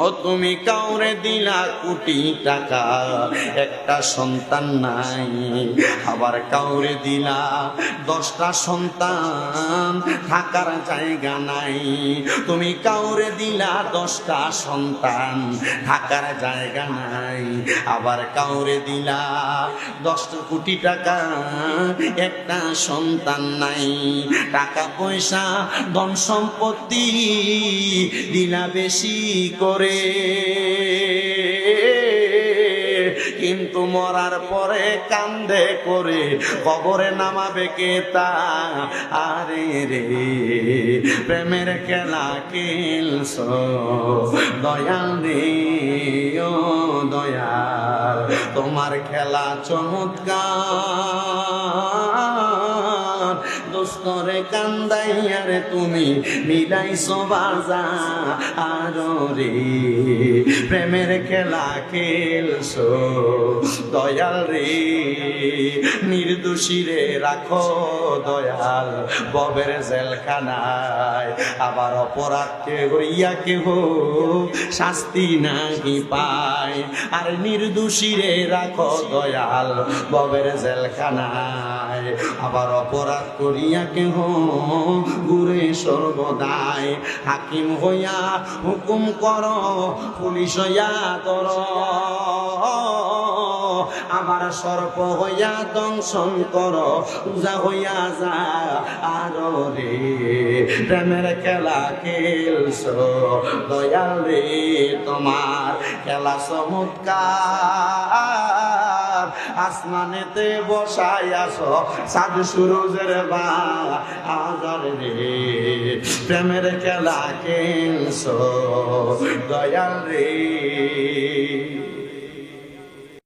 ও তুমি কাউরে দিলা কোটি টাকা, একটা সন্তান নাই। আবার কাউরে দিলা 10টা সন্তান, থাকার জায়গা নাই। তুমি কাউরে দিলা 10টা সন্তান, থাকার জায়গা নাই। আবার কাউরে দিলা 10 কোটি টাকা, একটা সন্তান নাই। টাকা পয়সা ধন সম্পত্তি দিলা বেশি করে, কিন্তু মরার পরে কান্দে করে কবরে নামাবে কে তা? আরে রে প্রেমের খেলা খেলছো দয়াল রে, ও দয়াল তোমার খেলা চমৎকার। দোস্তরে কান্দাইয়ারে তুমি মিলাইছো বাজার, আরো রে প্রেমের খেলা খেলছো দয়াল রে। নির্দোষী রে রাখো দয়াল ববের জেলখানায়, আবার অপরাধকে হইয়া কেহ শাস্তি নাহি পায়। আর নির্দোষী রে রাখো দয়াল ববের জেলখানায়, আবার অপরাধ করিয়া কেহ ঘুরে সর্বদাই। হাকিম হইয়া হুকুম করো, পুলিশ হইয়া ধর, আবার সর্প হইয়া দংশন কর, পূজা হইয়া যা। আরো রে প্রেমের খেলা খেলছো দয়াল রে, তোমার খেলা চমৎকার। আসমানেতে বসাই আছো চাঁদ সুরজের বাজার রে, প্রেমের খেলা খেলছো দয়াল রে।